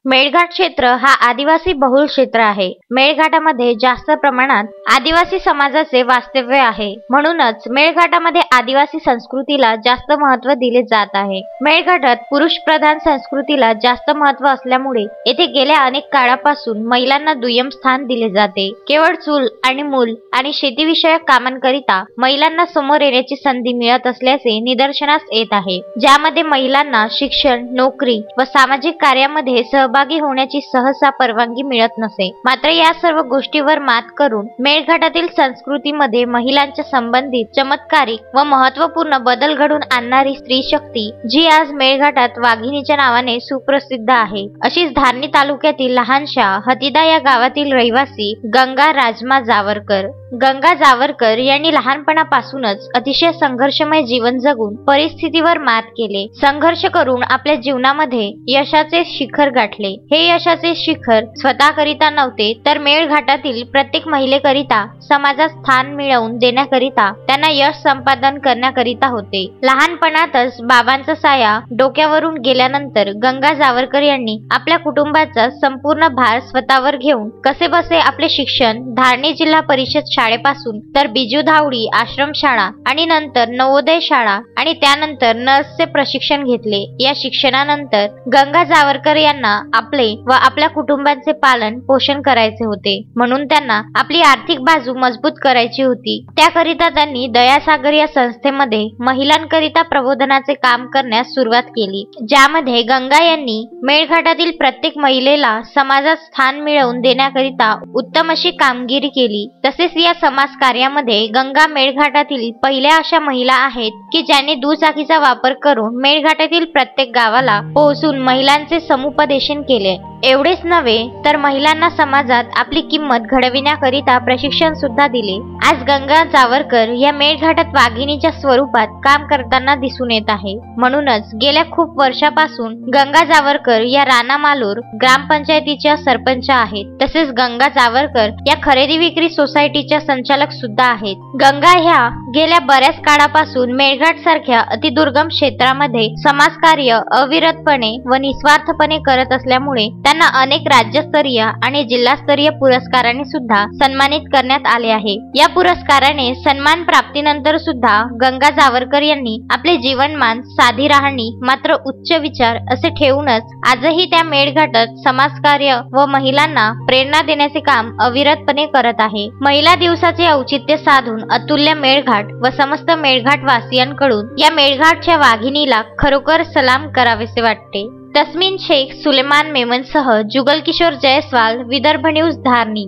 मेळघाट क्षेत्र हा आदिवासी बहुल क्षेत्र आहे। मेळघाटामध्ये जास्त प्रमाणात आदिवासी समाजाचे वास्तव्य आहे, म्हणूनच मेळघाटामध्ये आदिवासी संस्कृतीला जास्त महत्त्व दिले जात आहे। मेळघाटात पुरुष प्रधान संस्कृतीला जास्त महत्त्व असल्यामुळे येथे गेल्या अनेक काळापासून महिलांना दुय्यम स्थान दिले जाते। केवळ चूल आणि मूल आणि शेतीविषयक कामांकरिता महिलांना समोर येण्याची संधी मिळत असल्याचे निदर्शनास येत आहे, ज्यामध्ये महिलांना शिक्षण, नोकरी व सामाजिक कार्यामध्ये सहभागी होण्याची सहसा परवानगी मिळत नसे। मात्र या सर्व गोष्टीवर मात करून मेळघाटातील संस्कृतीमध्ये महिलांच्या संबंधित चमत्कारिक व महत्त्वपूर्ण बदल घडून आणणारी स्त्री शक्ती, जी आज मेळघाटात वाघिणीच्या नावाने सुप्रसिद्ध आहे, अशीच धारणी तालुक्यातील लहानशा हतीदा या गावातील रहिवासी गंगा राजमा जावरकर। गंगा जावरकर यांनी लहानपणापासूनच अतिशय संघर्षमय जीवन जगून परिस्थितीवर मात केले। संघर्ष करून आपल्या जीवनामध्ये यशाचे शिखर गाठले। हे यशाचे शिखर स्वतःकरिता नव्हते, तर मेळघाटातील प्रत्येक महिलेकरिता समाजात स्थान मिळवून देण्याकरिता, त्यांना यश संपादन करण्याकरिता होते। लहानपणातच बाबांचा साया डोक्यावरून गेल्यानंतर गंगा जावरकर यांनी आपल्या कुटुंबाचा संपूर्ण भार स्वतःवर घेऊन कसेबसे आपले शिक्षण धारणी जिल्हा परिषद शाळेपासून तर बिजू धावडी आश्रमशाळा आणि नंतर नवोदय शाळा आणि त्यानंतर नर्सचे प्रशिक्षण घेतले। या शिक्षणानंतर गंगा जावरकर यांना आपले व आपल्या कुटुंबाचे पालन पोषण करायचे होते, म्हणून त्यांना आपली आर्थिक बाजू मजबूत करायची होती। त्याकरिता त्यांनी दयासागर या संस्थेमध्ये महिलांकरिता प्रबोधनाचे काम करण्यास सुरुवात केली, ज्यामध्ये गंगा यांनी मेळघाटातील प्रत्येक महिलेला समाजात स्थान मिळवून देण्याकरिता उत्तम अशी कामगिरी केली। तसेच या समाज कार्यामध्ये गंगा मेळघाटातील पहिल्या अशा महिला आहेत की ज्यांनी दुचाकीचा वापर करून मेळघाटातील प्रत्येक गावाला पोहोचून महिलांचे समुपदेशन केले। एवढेच नव्हे तर महिलांना समाजात आपली किंमत घडविण्याकरिता प्रशिक्षण सुद्धा दिले। आज गंगा जावरकर या मेळघाटात वाघिणीच्या स्वरूपात काम करताना दिसून येत आहे। म्हणूनच गेल्या खूप वर्षापासून गंगा जावरकर या रानामालूर ग्रामपंचायतीच्या सरपंच आहेत। तसेच गंगा जावरकर या खरेदी विक्री सोसायटीच्या संचालक सुद्धा आहेत। गंगा ह्या गेल्या बऱ्याच काळापासून मेळघाट सारख्या अतिदुर्गम क्षेत्रामध्ये समाजकार्य अविरतपणे व निस्वार्थपणे करत असल्यामुळे त्यांना अनेक राज्यस्तरीय आणि जिल्हास्तरीय पुरस्कारांनी सुद्धा सन्मानित करण्यात आले आहे। या पुरस्काराने सन्मान प्राप्तीनंतर सुद्धा गंगा जावरकर यांनी आपले जीवनमान साधी राहणी मात्र उच्च विचार असे ठेवूनच आजही त्या मेळघाटात समाजकार्य व महिलांना प्रेरणा देण्याचे काम अविरतपणे करत आहे। महिला दिवसाचे औचित्य साधून अतुल्य मेळघाट व समस्त मेळघाट वासियांकडून या मेळघाटच्या वाघिणीला खरोखर सलाम करावेसे वाटते। तस्मीन शेख सुलेमान मेमनसह जुगल किशोर जयस्वाल, विदर्भ न्यूज, धारणी।